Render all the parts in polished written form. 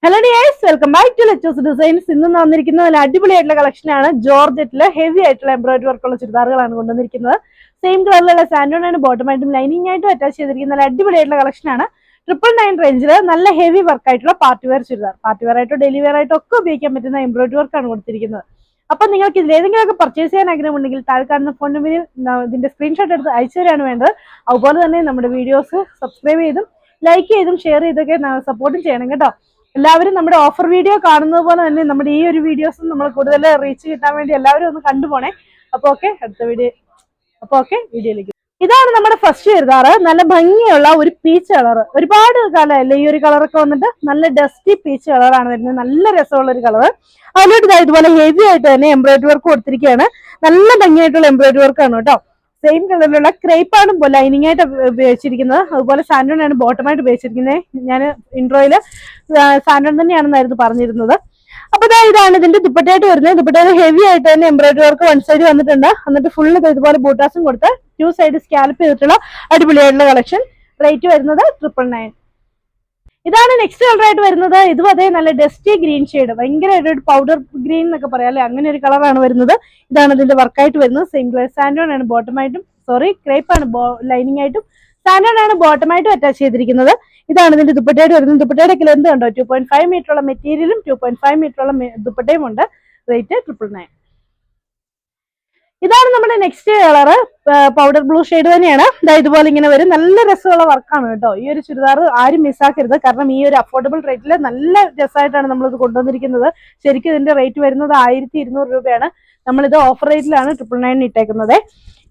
Hello guys, welcome back to Lectures Designs. ഇന്ന് വന്നിരിക്കുന്ന നല്ല അടിപൊളിയായിട്ടുള്ള കളക്ഷനാണ്. ജോർജറ്റിലെ ഹെവി ആയിട്ടുള്ള എംബ്രോയിഡറി വർക്കുള്ള ചുരിദാറുകളാണ് കൊണ്ടുവന്നിരിക്കുന്നത്. സെയിം കളറിലുള്ള സാൻഡോൺ ആണ് ബോട്ടമായിട്ടും ലൈനിങ് ആയിട്ടും അറ്റാച്ച് ചെയ്തിരിക്കുന്ന നല്ല അടിപൊളിയായിട്ടുള്ള കളക്ഷനാണ്. 999 റേഞ്ചിൽ നല്ല ഹെവി വർക്ക് ആയിട്ടുള്ള party wear churidar, party wear ആയിട്ടോ ഡെയിലി വെയർ ആയിട്ടോ ഒക്കെ ഉപയോഗിക്കാൻ പറ്റുന്ന എംബ്രോയിഡറി വർക്കാണ് കൊടുത്തിരിക്കുന്നത്. അപ്പൊ നിങ്ങൾക്ക് ഇതിൽ ഏതെങ്കിലുമൊക്കെ പർച്ചേസ് ചെയ്യാൻ ആഗ്രഹമുണ്ടെങ്കിൽ താഴെ കാണുന്ന ഫോൺ നമ്പറിൽ ഇതിന്റെ സ്ക്രീൻഷോട്ട് എടുത്ത് അയച്ചു തരാണ് വേണ്ടത്. അതുപോലെ തന്നെ നമ്മുടെ വീഡിയോസ് സബ്സ്ക്രൈബ് ചെയ്തും ലൈക്ക് ചെയ്തും ഷെയർ ചെയ്തൊക്കെ സപ്പോർട്ടും ചെയ്യണം കേട്ടോ. എല്ലാവരും നമ്മുടെ ഓഫർ വീഡിയോ കാണുന്നത് പോലെ തന്നെ നമ്മുടെ ഈ ഒരു വീഡിയോസും നമ്മൾ കൂടുതൽ റീച്ച് കിട്ടാൻ വേണ്ടി എല്ലാവരും ഒന്ന് കണ്ടുപോണേ. അപ്പൊ ഓക്കെ, അടുത്ത വീഡിയോയിലേക്ക്. ഇതാണ് നമ്മുടെ ഫസ്റ്റ് ചുരിദാറ്. നല്ല ഭംഗിയുള്ള ഒരു പീച്ച് കളർ. ഒരുപാട് കാലമല്ലേ ഈ ഒരു കളറൊക്കെ വന്നിട്ട് നല്ല ഡസ്റ്റി പീച്ച് കളറാണ് വരുന്നത്. നല്ല രസമുള്ള ഒരു കളർ. അതിലോട്ട് ഇതുപോലെ ഹെവി ആയിട്ട് തന്നെ എംബ്രോയിഡറി വർക്ക് കൊടുത്തിരിക്കുകയാണ്. നല്ല ഭംഗിയായിട്ടുള്ള എംബ്രോയിഡറി വർക്കാണ് കേട്ടോ. സെയിം കളറിലുള്ള ക്രേപ്പാണ് ലൈനിങ് ആയിട്ട് ഉപയോഗിച്ചിരിക്കുന്നത്. അതുപോലെ സാൻഡോൺ ആണ് ബോട്ടമായിട്ട് ഉപയോഗിച്ചിരിക്കുന്നത്. ഞാൻ ഇൻട്രോയില് സാൻഡോൺ തന്നെയാണെന്നായിരുന്നു പറഞ്ഞിരുന്നത്. അപ്പൊ ഇതാണ് ഇതിന്റെ ദുപ്പട്ടയായിട്ട് വരുന്നത്. ദുപ്പട്ടയിൽ ഹെവി ആയിട്ട് തന്നെ എംബ്രോയിഡറി വർക്ക് വൺ സൈഡ് വന്നിട്ടുണ്ട്. എന്നിട്ട് ഫുള്ള് ഇതുപോലെ ബൂട്ടാസും കൊടുത്ത് 2 സൈഡ് സ്കാൽപ്പ് ചെയ്തിട്ടുള്ള അടിപൊളിയായിട്ടുള്ള കളക്ഷൻ. റേറ്റ് വരുന്നത് 999. ഇതാണ് നെക്സ്റ്റ് കളർ ആയിട്ട് വരുന്നത്. ഇതും അതേ നല്ല ഡസ്റ്റി ഗ്രീൻ ഷെയ്ഡ്, ഭയങ്കര ഒരു പൗഡർ ഗ്രീൻ എന്നൊക്കെ പറയാം അല്ലെ, അങ്ങനെ ഒരു കളറാണ് വരുന്നത്. ഇതാണ് ഇതിന്റെ വർക്കായിട്ട് വരുന്നത്. സെയിം കളർ സാൻഡോൺ ആണ് ബോട്ടമായിട്ടും ക്രേപ്പ് ആണ് ലൈനിങ് ആയിട്ടും സാൻഡോൺ ആണ് ബോട്ടമായിട്ടും അറ്റാച്ച് ചെയ്തിരിക്കുന്നത്. ഇതാണ് ഇതിന്റെ ദുപ്പട്ടയായിട്ട് വരുന്നത്. ദുപ്പട്ടയുടെ ലെന്ത് കണ്ടോ, 2.5 മീറ്റർ ഉള്ള മെറ്റീരിയലും 2.5 മീറ്റർ ഉള്ള ദുപ്പട്ടയും ഉണ്ട്. റേറ്റ് 999. ഇതാണ് നമ്മുടെ next colour. Powder blue shade തന്നെയാണ്. ഇതുപോലെ ഇങ്ങനെ വരും. നല്ല രസമുള്ള വർക്കാണ് കേട്ടോ. ഈ ഒരു ചുരിദാർ ആരും മിസ്സാക്കരുത്. കാരണം ഈ ഒരു അഫോർഡബിൾ റേറ്റിൽ നല്ല രസമായിട്ടാണ് നമ്മളിത് കൊണ്ടുവന്നിരിക്കുന്നത്. ശരിക്കും ഇതിന്റെ റേറ്റ് വരുന്നത് 1200 രൂപയാണ്. നമ്മളിത് ഓഫർ റേറ്റിലാണ് 999 ഇട്ടേക്കുന്നത്.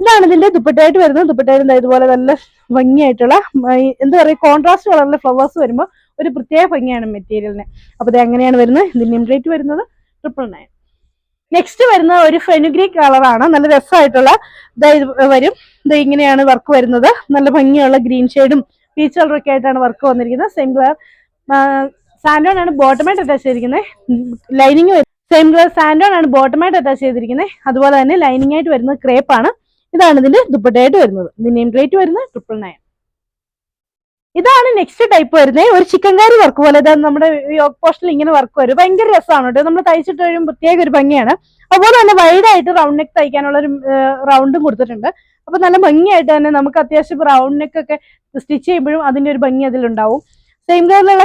ഇതാണ് ഇതിന്റെ ദുപ്പട്ടയായിട്ട് വരുന്നത്. ദുപ്പട്ടയിൽ ഇതുപോലെ നല്ല ഭംഗിയായിട്ടുള്ള എന്താ പറയുക, കോൺട്രാസ്റ്റ് കളറിലെ ഫ്ലവേഴ്സ് വരുമ്പോൾ ഒരു പ്രത്യേക ഭംഗിയാണ് മെറ്റീരിയലിന്. അപ്പൊ ഇത് എങ്ങനെയാണ് വരുന്നത്? ഇതിന്റെ റേറ്റ് വരുന്നത് 999. നെക്സ്റ്റ് വരുന്ന ഒരു ഫെനുഗ്രീക്ക് കളറാണ്. നല്ല രസമായിട്ടുള്ള വരും. ഇങ്ങനെയാണ് വർക്ക് വരുന്നത്. നല്ല ഭംഗിയുള്ള ഗ്രീൻ ഷെയ്ഡും പീച്ച് കളറും ഒക്കെ ആയിട്ടാണ് വർക്ക് വന്നിരിക്കുന്നത്. സെയിം കളർ സാൻഡോൺ ആണ് ബോട്ടമായിട്ട് അറ്റാച്ച് ചെയ്തിരിക്കുന്നത്. ലൈനിങ് സെയിം കളർ സാൻഡോൺ ആണ് ബോട്ടമായിട്ട് അറ്റാച്ച് ചെയ്തിരിക്കുന്നത്. അതുപോലെ തന്നെ ലൈനിങ് ആയിട്ട് വരുന്നത് ക്രേപ്പ് ആണ്. ഇതാണ് ഇതിന്റെ ദുപ്പട്ടയായിട്ട് വരുന്നത്. ഇതിന്റെ റേറ്റ് വരുന്നത് 999. ഇതാണ് നെക്സ്റ്റ് ടൈപ്പ് വരുന്നത്. ഒരു ചിക്കൻകാരി വർക്ക് പോലെ നമ്മുടെ യോക്ക് പോസ്റ്റിൽ ഇങ്ങനെ വർക്ക് വരും. ഭയങ്കര രസമാണ് കേട്ടോ. നമ്മൾ തയ്ച്ചിട്ട് കഴിയുമ്പോൾ പ്രത്യേക ഒരു ഭംഗിയാണ്. അതുപോലെ തന്നെ വൈഡ് ആയിട്ട് റൗണ്ട് നെക്ക് തയ്ക്കാനുള്ള ഒരു റൗണ്ടും കൊടുത്തിട്ടുണ്ട്. അപ്പൊ നല്ല ഭംഗിയായിട്ട് തന്നെ നമുക്ക് അത്യാവശ്യം റൗണ്ട് നെക്ക് ഒക്കെ സ്റ്റിച്ച് ചെയ്യുമ്പോഴും അതിന്റെ ഒരു ഭംഗി അതിലുണ്ടാവും. സെയിം കളറിലുള്ള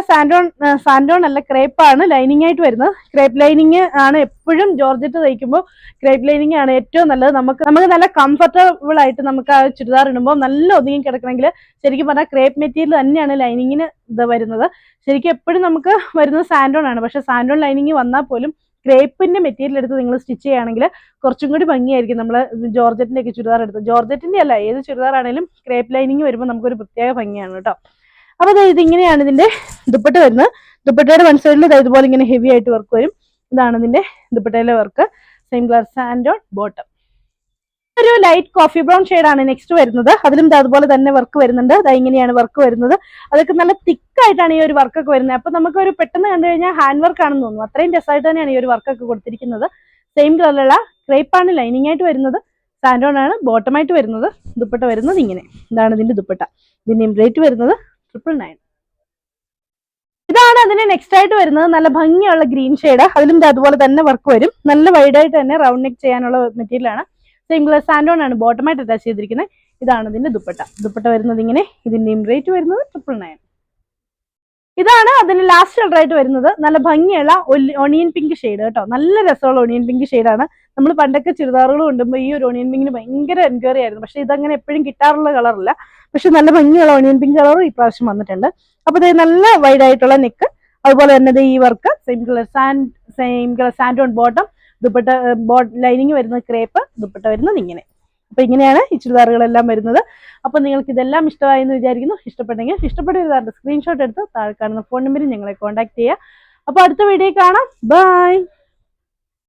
സാൻഡോൺ അല്ല, ക്രേപ്പ് ആണ് ലൈനിങ് ആയിട്ട് വരുന്നത്. ക്രേപ്പ് ലൈനിങ് ആണ് എപ്പോഴും ജോർജറ്റ് തയ്ക്കുമ്പോൾ ക്രേപ്പ് ലൈനിങ് ആണ് ഏറ്റവും നല്ലത്. നമുക്ക് നല്ല കംഫർട്ടബിൾ ആയിട്ട് നമുക്ക് ആ ചുരിദാർ ഇടുമ്പോൾ നല്ല ഒതുങ്ങി കിടക്കണമെങ്കിൽ ശരിക്കും പറഞ്ഞാൽ ക്രേപ്പ് മെറ്റീരിയൽ തന്നെയാണ് ലൈനിങ്ങിന് ഇത് വരുന്നത്. ശരിക്കും എപ്പോഴും നമുക്ക് വരുന്നത് സാൻഡോൺ ആണ്. പക്ഷെ സാൻഡോൺ ലൈനിങ് വന്നാൽ പോലും ക്രേപ്പിന്റെ മെറ്റീരിയൽ എടുത്ത് നിങ്ങൾ സ്റ്റിച്ച് ചെയ്യുകയാണെങ്കിൽ കുറച്ചും കൂടി ഭംഗിയായിരിക്കും. നമ്മൾ ജോർജറ്റിന്റെ ഒക്കെ ചുരിദാർ എടുത്ത്, ജോർജറ്റിന്റെ അല്ല ഏത് ചുരിദാർ ആണെങ്കിലും ക്രേപ്പ് ലൈനിങ് വരുമ്പോൾ നമുക്കൊരു പ്രത്യേക ഭംഗിയാണ് കേട്ടോ. അപ്പൊ ഇതിങ്ങനെയാണ് ഇതിന്റെ ദുപ്പട്ട വരുന്നത്. ദുപ്പട്ടയുടെ വൺ സൈഡിൽ ഇതുപോലെ ഇങ്ങനെ ഹെവി ആയിട്ട് വർക്ക് വരും. ഇതാണ് ഇതിന്റെ ദുപ്പട്ടയിലെ work. Same colour santoon bottom. ഒരു ലൈറ്റ് കോഫി ബ്രൗൺ ഷെയ്ഡാണ് നെക്സ്റ്റ് വരുന്നത്. അതിലും അതുപോലെ തന്നെ വർക്ക് വരുന്നുണ്ട്. ഇങ്ങനെയാണ് വർക്ക് വരുന്നത്. അതൊക്കെ നല്ല തിക്കായിട്ടാണ് ഈ ഒരു വർക്കൊക്കെ വരുന്നത്. അപ്പൊ നമുക്ക് ഒരു പെട്ടെന്ന് കണ്ടു കഴിഞ്ഞാൽ ഹാൻഡ് വർക്ക് ആണെന്ന് തോന്നുന്നു. അത്രയും രസമായിട്ട് തന്നെയാണ് ഈ ഒരു വർക്കൊക്കെ കൊടുത്തിരിക്കുന്നത്. സെയിം കളറിലുള്ള ക്രേപ്പാണ് ലൈനിങ് ആയിട്ട് വരുന്നത്. സാൻഡോൺ ആണ് ബോട്ടമായിട്ട് വരുന്നത്. ദുപ്പട്ട വരുന്നത് ഇങ്ങനെ. ഇതാണ് ഇതിന്റെ ദുപ്പട്ട. ഇതിന്റെ റേറ്റ് വരുന്നത് 999. ഇതാണ് അതിന് നെക്സ്റ്റ് ആയിട്ട് വരുന്നത്. നല്ല ഭംഗിയുള്ള ഗ്രീൻ ഷെയ്ഡ്. അതിലും അതുപോലെ തന്നെ വർക്ക് വരും. നല്ല വൈഡ് ആയിട്ട് തന്നെ റൗണ്ട് നെക്ക് ചെയ്യാനുള്ള മെറ്റീരിയൽ ആണ്. സെയിം കളർ സാൻഡോൺ ആണ് ബോട്ടമായിട്ട് അറ്റാച്ച് ചെയ്തിരിക്കുന്നത്. ഇതാണ് ഇതിന്റെ ദുപ്പട്ട വരുന്നത് ഇങ്ങനെ. ഇതിന്റെയും റേറ്റ് വരുന്നത് 999. ഇതാണ് അതിന് ലാസ്റ്റ് കളർ ആയിട്ട് വരുന്നത്. നല്ല ഭംഗിയുള്ള ഒണിയൻ പിങ്ക് ഷെയ്ഡ് കേട്ടോ. നല്ല രസമുള്ള ഒണിയൻ പിങ്ക് ഷെയ്ഡാണ്. നമ്മൾ പണ്ടൊക്കെ ചുരിദാറുകൾ കൊണ്ടുമ്പോൾ ഈ ഒരു ഒണിയൻ പിങ്കിന് ഭയങ്കര എൻക്വയറി ആയിരുന്നു. പക്ഷെ ഇതങ്ങനെ എപ്പോഴും കിട്ടാറുള്ള കളറല്ല. പക്ഷെ നല്ല ഭംഗിയുള്ള ഒണിയൻ പിങ്ക് കളറും ഈ പ്രാവശ്യം വന്നിട്ടുണ്ട്. അപ്പൊ ഇത് നല്ല വൈഡ് ആയിട്ടുള്ള നെക്ക്. അതുപോലെ തന്നെ ഈ work same colour santoon bottom. Dupatta lining വരുന്നത് ക്രേപ്പ്. ദുപ്പട്ട വരുന്നത് ഇങ്ങനെ. അപ്പൊ ഇങ്ങനെയാണ് ഈ ചുരിദാറുകളെല്ലാം വരുന്നത്. അപ്പൊ നിങ്ങൾക്ക് ഇതെല്ലാം ഇഷ്ടമായെന്ന് വിചാരിക്കുന്നു. ഇഷ്ടപ്പെട്ടെങ്കിൽ ഇഷ്ടപ്പെട്ട സ്ക്രീൻഷോട്ട് എടുത്ത് താഴെ കാണുന്ന ഫോൺ നമ്പറിൽ ഞങ്ങളെ കോൺടാക്ട് ചെയ്യുക. അപ്പൊ അടുത്ത വീഡിയോ കാണാം. ബൈ.